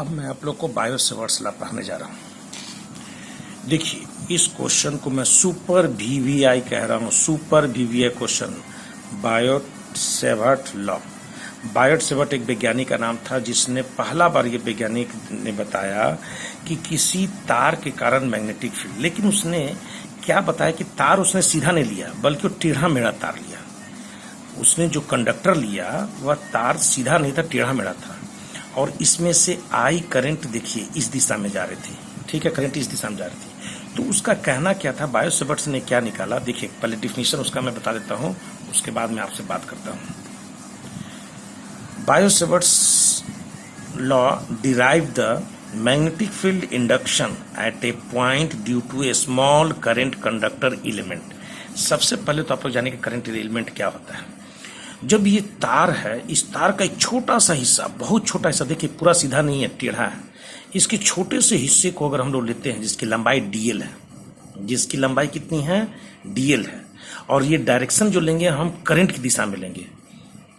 अब मैं आप लोग को बायो सेवर्ट्स लॉ पढ़ाने जा रहा हूँ। देखिए, इस क्वेश्चन को मैं सुपर वीवीआई कह रहा हूँ, super VVI question, bio Savart law. Biot Savart एक वैज्ञानिक का नाम था जिसने पहला बार ये वैज्ञानिक ने बताया कि किसी तार के कारण मैग्नेटिक फील्ड, लेकिन उसने क्या बताया कि तार उसने सीधा नहीं लिया बल्कि वो टेढ़ा मेढ़ा तार लिया। उसने जो कंडक्टर लिया वह तार सीधा नहीं था, टेढ़ा मेढ़ा था, और इसमें से आई करंट देखिए इस दिशा में जा रही थी। ठीक है, करंट इस दिशा में जा रही थी। तो उसका कहना क्या था, बायो सेवर्ट्स ने क्या निकाला, देखिए पहले डिफिनीशन उसका मैं बता देता हूँ, उसके बाद मैं आपसे बात करता हूँ। Biot Savart's law derive the magnetic field induction at a point due to a small current conductor element. सबसे पहले तो आप लोग जाने कि करंट एलिमेंट क्या होता है। जब ये तार है, इस तार का एक छोटा सा हिस्सा, बहुत छोटा हिस्सा, देखिए पूरा सीधा नहीं है, टेढ़ा है, इसके छोटे से हिस्से को अगर हम लोग लेते हैं जिसकी लंबाई डीएल है, जिसकी लंबाई कितनी है, डीएल है, और ये डायरेक्शन जो लेंगे हम करंट की दिशा में लेंगे,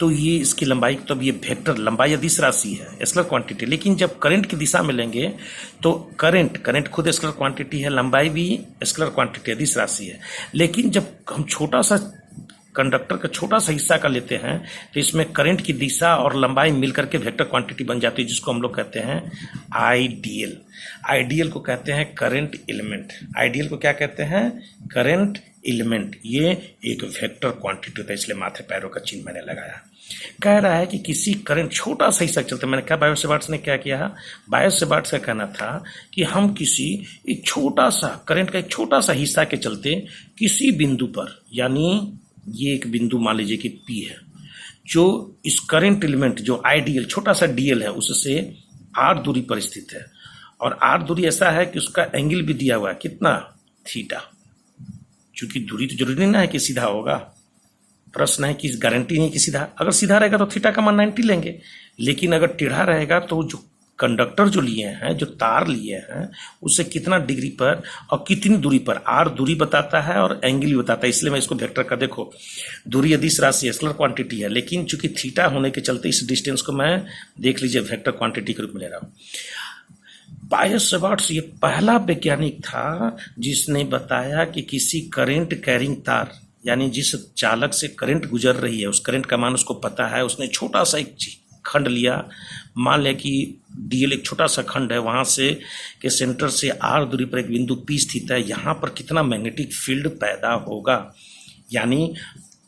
तो ये इसकी लंबाई, तो अब ये वेक्टर लंबाई अदिश राशि है, स्केलर क्वांटिटी, लेकिन जब करंट की दिशा में लेंगे तो करंट खुद स्केलर क्वांटिटी है, लंबाई भी स्केलर क्वांटिटी अदिश राशि है। लेकिन जब हम छोटा सा कंडक्टर का छोटा सा हिस्सा का लेते हैं तो इसमें करंट की दिशा और लंबाई मिलकर के वेक्टर क्वांटिटी बन जाती है, जिसको हम लोग कहते हैं आईडीएल। आईडीएल को कहते हैं करंट एलिमेंट। आईडीएल को क्या कहते हैं, करंट एलिमेंट। ये एक वेक्टर क्वांटिटी होता है, इसलिए माथे पैरों का चिन्ह मैंने लगाया। कह रहा है कि किसी करंट छोटा सा हिस्सा चलते, मैंने कहा बायो सेवर्ट्स ने क्या किया, बायो सेवर्ट्स का कहना था कि हम किसी एक छोटा सा करंट का एक छोटा सा हिस्सा के चलते किसी बिंदु पर, यानी ये एक बिंदु मान लीजिए कि P है, जो इस करंट एलिमेंट जो आईडीएल छोटा सा डीएल है उससे R दूरी पर स्थित है, और R दूरी ऐसा है कि उसका एंगल भी दिया हुआ है, कितना, थीटा। चूंकि दूरी तो जरूरी नहीं है कि सीधा होगा, प्रश्न है कि गारंटी नहीं कि सीधा, अगर सीधा रहेगा तो थीटा का मान 90 लेंगे, लेकिन अगर टेढ़ा रहेगा तो जो कंडक्टर जो लिए हैं, जो तार लिए हैं, उससे कितना डिग्री पर और कितनी दूरी पर, आर दूरी बताता है और एंगल भी बताता है, इसलिए मैं इसको वेक्टर का, देखो दूरी अदिश राशि स्केलर क्वांटिटी है, लेकिन चूंकि थीटा होने के चलते इस डिस्टेंस को मैं, देख लीजिए, वेक्टर क्वांटिटी के रूप में ले रहा हूँ। बायो सेवर्ट्स ये पहला वैज्ञानिक था जिसने बताया कि किसी करंट कैरिंग तार, यानी जिस चालक से करंट गुजर रही है उस करंट का मान उसको पता है, उसने छोटा सा एक खंड लिया, मान लिया कि डीएल एक छोटा सा खंड है, वहां से के सेंटर से आर दूरी पर एक बिंदु P स्थित है, यहाँ पर कितना मैग्नेटिक फील्ड पैदा होगा। यानी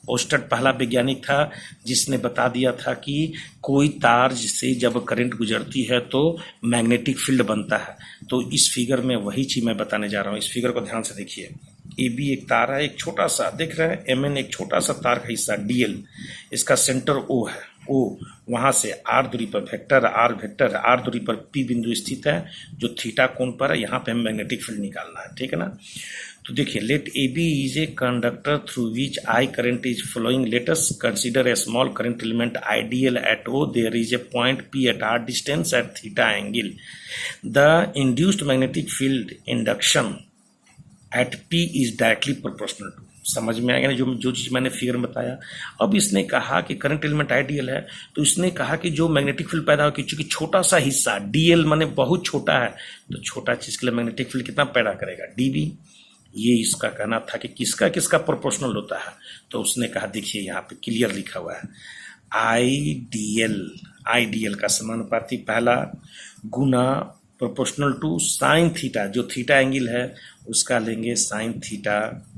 ओस्टर्ड पहला वैज्ञानिक था जिसने बता दिया था कि कोई तार जिससे जब करंट गुजरती है तो मैग्नेटिक फील्ड बनता है। तो इस फिगर में वही चीज मैं बताने जा रहा हूँ। इस फिगर को ध्यान से देखिए, ए बी एक तार है, एक छोटा सा, देख रहे हैं, एम एन एक छोटा सा तार का हिस्सा डीएल, इसका सेंटर ओ है, ओ, वहां से आर दूरी पर वेक्टर आर दूरी पर पी बिंदु स्थित है जो थीटा कोण पर है, यहाँ पे हमें मैग्नेटिक फील्ड निकालना है, ठीक है ना। तो देखिए, let A B is a conductor through which I current is flowing, let us consider a small current element ideal at O, there is a point P at R distance at theta angle, the induced magnetic field induction at P is directly proportional to. समझ में आ गया ना जो चीज मैंने figure में बताया। अब इसने कहा कि करंट एलिमेंट आइडियल है, तो इसने कहा कि जो मैग्नेटिक फील्ड पैदा होगी, चूंकि छोटा सा हिस्सा डीएल माने बहुत छोटा है, तो छोटा चीज के लिए मैग्नेटिक फील्ड कितना पैदा करेगा, डीबी। ये इसका कहना था कि किसका किसका प्रोपोर्शनल होता है, तो उसने कहा, देखिए यहाँ पे क्लियर लिखा हुआ है, आईडीएल का समानुपाती पहला गुना प्रोपोर्शनल टू साइन थीटा, जो थीटा एंगल है उसका लेंगे साइन थीटा,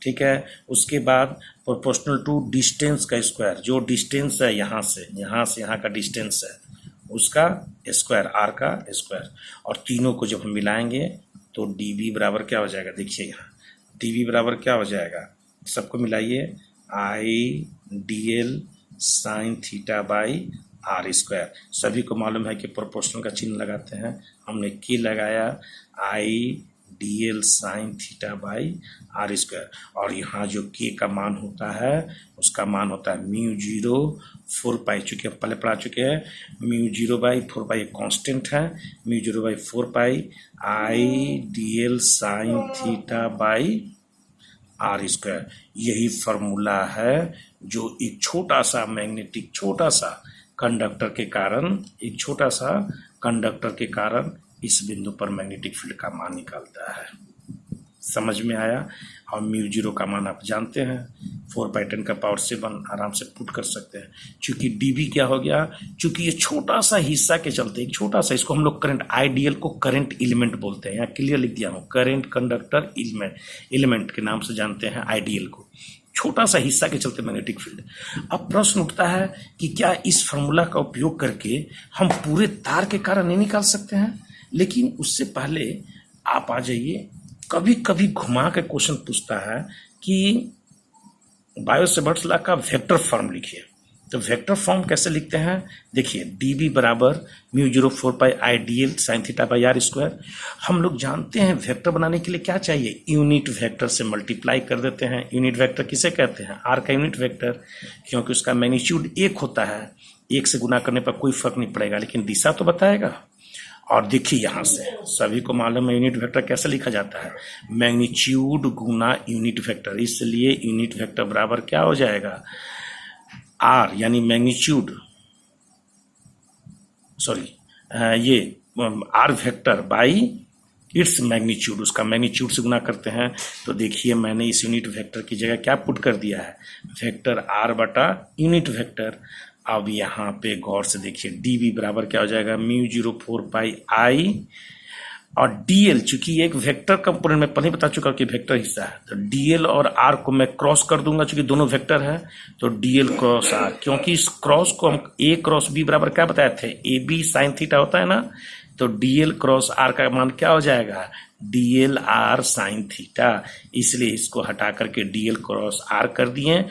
ठीक है। उसके बाद प्रोपोर्शनल टू डिस्टेंस का स्क्वायर, जो डिस्टेंस है यहाँ से यहाँ का डिस्टेंस है उसका स्क्वायर, आर का स्क्वायर, और तीनों को जब हम मिलाएंगे तो डीबी बराबर क्या हो जाएगा, देखिए यहाँ डीबी बराबर क्या हो जाएगा, सबको मिलाइए, I D L sine theta by R square. सभी को मालूम है कि प्रोपोर्शनल का चिन्ह लगाते हैं, हमने के लगाया, I D L sine theta by R square, और यहाँ जो के का मान होता है उसका मान होता है म्यू 0 4 पाई, चूँकि हम पहले पढ़ा चुके हैं, म्यू 0/4 पाई एक कॉन्स्टेंट है, mu 0/4 pi I D L sine theta by R square. यही फॉर्मूला है जो एक छोटा सा कंडक्टर के कारण, एक छोटा सा कंडक्टर के कारण इस बिंदु पर मैग्नेटिक फील्ड का मान निकालता है। समझ में आया? और म्यू जीरो का मान आप जानते हैं, 4/10⁻⁷ आराम से पुट कर सकते हैं। चूंकि डीबी क्या हो गया, चूंकि ये छोटा सा हिस्सा के चलते, एक छोटा सा, इसको हम लोग करंट, आईडीएल को करंट एलिमेंट बोलते हैं, यहाँ क्लियर लिख दिया हूँ, करंट कंडक्टर एलिमेंट के नाम से जानते हैं आईडीएल को। छोटा सा हिस्सा के चलते मैग्नेटिक फील्ड। अब प्रश्न उठता है कि क्या इस फॉर्मूला का उपयोग करके हम पूरे तार के कारण नहीं निकाल सकते हैं? लेकिन उससे पहले आप आ जाइए, कभी कभी घुमा के क्वेश्चन पूछता है कि बायो-सेवर्ट्स लॉ का वेक्टर फॉर्म लिखिए। तो वेक्टर फॉर्म कैसे लिखते हैं? देखिए, dB बराबर mu 04 pi IDL sin theta by R square. हम लोग जानते हैं वेक्टर बनाने के लिए क्या चाहिए, यूनिट वेक्टर से मल्टीप्लाई कर देते हैं। यूनिट वेक्टर किसे कहते हैं? आर का यूनिट वेक्टर, क्योंकि उसका मैग्नीट्यूड 1 होता है। 1 से गुना करने पर कोई फर्क नहीं पड़ेगा, लेकिन दिशा तो बताएगा। और देखिए, यहाँ से सभी को मालूम है यूनिट वेक्टर कैसे लिखा जाता है, मैग्नीट्यूड गुना यूनिट वेक्टर। इसलिए यूनिट वेक्टर बराबर क्या हो जाएगा, आर यानी मैग्नीट्यूड, ये R vector by its magnitude, उसका मैग्नीट्यूड से गुना करते हैं। तो देखिए, मैंने इस यूनिट वेक्टर की जगह क्या पुट कर दिया है, वेक्टर आर बटा यूनिट वेक्टर। अब यहाँ पे गौर से देखिए, डीबी बराबर क्या हो जाएगा, म्यू 04 पाई आई, और डीएल, चूंकि एक वेक्टर कंपोनेंट में पहले बता चुका कि वेक्टर हिस्सा है, तो डीएल और आर को मैं क्रॉस कर दूंगा, चूंकि दोनों वेक्टर है, तो डीएल क्रॉस आर। क्योंकि इस क्रॉस को हम ए क्रॉस बी बराबर क्या बताए थे, ए बी साइन थीटा होता है ना, तो डीएल क्रॉस आर का मान क्या हो जाएगा, डीएल आर साइन थीटा। इसलिए इसको हटा करके डीएल क्रॉस आर कर दिए,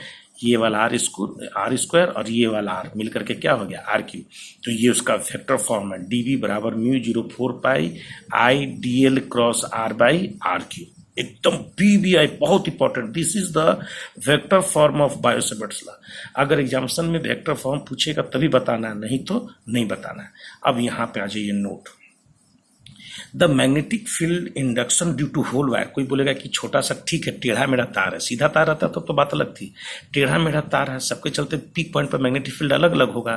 ये वाला आर स्क्वायर और ये वाला आर मिलकर के क्या हो गया, आर क्यू। तो ये उसका वेक्टर फॉर्म है, डीबी बराबर mu 04 pi I DL cross R by R cube. एकदम पीबीआई, बहुत important, this is the vector form of Biot Savart's law. अगर एग्जामिनेशन में वेक्टर फॉर्म पूछेगा तभी बताना है, नहीं तो नहीं बताना है। अब यहाँ पे आ जाइए, note the magnetic field induction due to whole wire. कोई बोलेगा कि छोटा सा, ठीक है, टेढ़ा मेढ़ा तार है, सीधा तार रहता तो बात अलग थी, टेढ़ा मेढ़ा तार है, सबके चलते पीक पॉइंट पर मैग्नेटिक फील्ड अलग अलग होगा।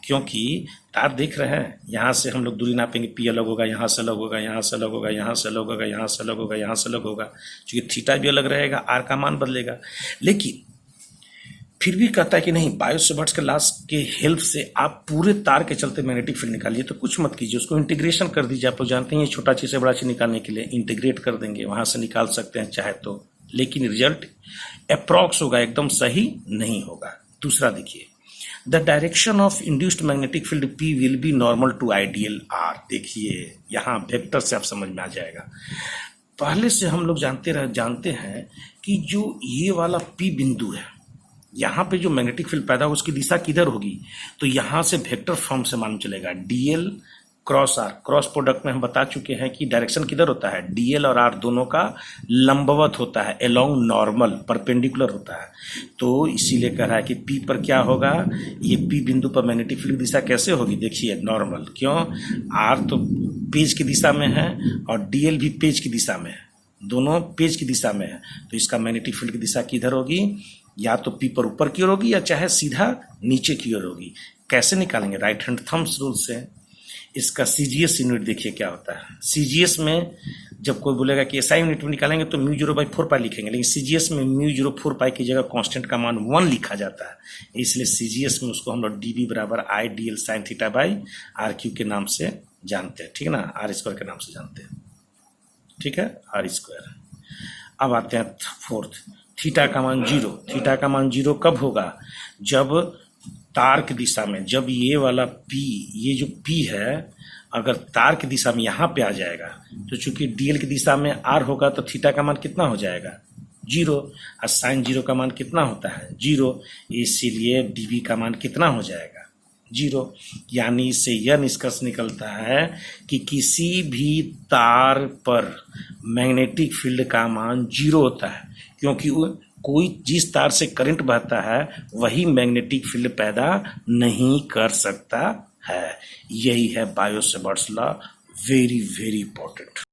क्योंकि तार देख रहे हैं, यहाँ से हम लोग दूरी नापेंगे, पी अलग होगा, यहाँ से अलग होगा, यहाँ से अलग होगा, यहाँ से अलग होगा, यहाँ से अलग होगा, यहाँ से अलग होगा, क्योंकि थीटा भी अलग रहेगा, आर का मान बदलेगा। लेकिन फिर भी कहता है कि नहीं, बायो-सेवर्ट्स के लॉ के हेल्प से आप पूरे तार के चलते मैग्नेटिक फील्ड निकालिए। तो कुछ मत कीजिए, उसको इंटीग्रेशन कर दीजिए। आप लोग जानते हैं, ये छोटा चीज से बड़ा चीज निकालने के लिए इंटीग्रेट कर देंगे, वहां से निकाल सकते हैं चाहे तो, लेकिन रिजल्ट अप्रॉक्स होगा, एकदम सही नहीं होगा। दूसरा देखिए, the direction of induced magnetic field P will be normal to ideal R। देखिए, यहाँ वेक्टर से आप समझ में आ जाएगा। पहले से हम लोग जानते हैं कि जो ये वाला P बिंदु है, यहाँ पे जो मैग्नेटिक फील्ड पैदा हो उसकी दिशा किधर होगी, तो यहाँ से वेक्टर फॉर्म से मालूम चलेगा, DL cross R. Cross product में हम बता चुके हैं कि डायरेक्शन किधर होता है, डीएल और आर दोनों का लंबवत होता है, अलोंग नॉर्मल, परपेंडिकुलर होता है। तो इसीलिए कह रहा है कि पी पर क्या होगा, ये पी बिंदु पर मैग्नेटिक फील्ड दिशा कैसे होगी, देखिए नॉर्मल। क्यों, आर तो पेज की दिशा में है और डीएल भी पेज की दिशा में है, दोनों पेज की दिशा में है, तो इसका मैग्नेटिक फील्ड की दिशा किधर होगी, या तो पी पर ऊपर की ओर होगी या चाहे सीधा नीचे की ओर होगी। कैसे निकालेंगे, राइट हैंड थंब्स रूल से। इसका सीजीएस यूनिट देखिए क्या होता है। सीजीएस में जब कोई बोलेगा कि एसआई यूनिट में निकालेंगे तो म्यू 0/4 पाई लिखेंगे, लेकिन सीजीएस में म्यू 04 पाई की जगह कांस्टेंट का मान 1 लिखा जाता है। इसलिए सीजीएस में उसको हम लोग डीबी बराबर I DL sine theta by R Q के नाम से जानते हैं, ठीक है ना, आर स्क्वायर के नाम से जानते हैं, ठीक है, आर स्क्वायर। अब आते हैं फोर्थ, थीटा का मान 0। थीटा का मान 0 कब होगा, जब तार की दिशा में, जब ये वाला P, ये जो P है, अगर तार की दिशा में यहाँ पे आ जाएगा, तो चूंकि डीएल की दिशा में आर होगा तो थीटा का मान कितना हो जाएगा, 0, और साइन 0 का मान कितना होता है, 0। इसीलिए डीबी का मान कितना हो जाएगा, 0। यानी इससे यह निष्कर्ष निकलता है कि किसी भी तार पर मैग्नेटिक फील्ड का मान 0 होता है, क्योंकि कोई जिस तार से करंट बहता है वही मैग्नेटिक फील्ड पैदा नहीं कर सकता है। यही है bio-Savart's law, very very important.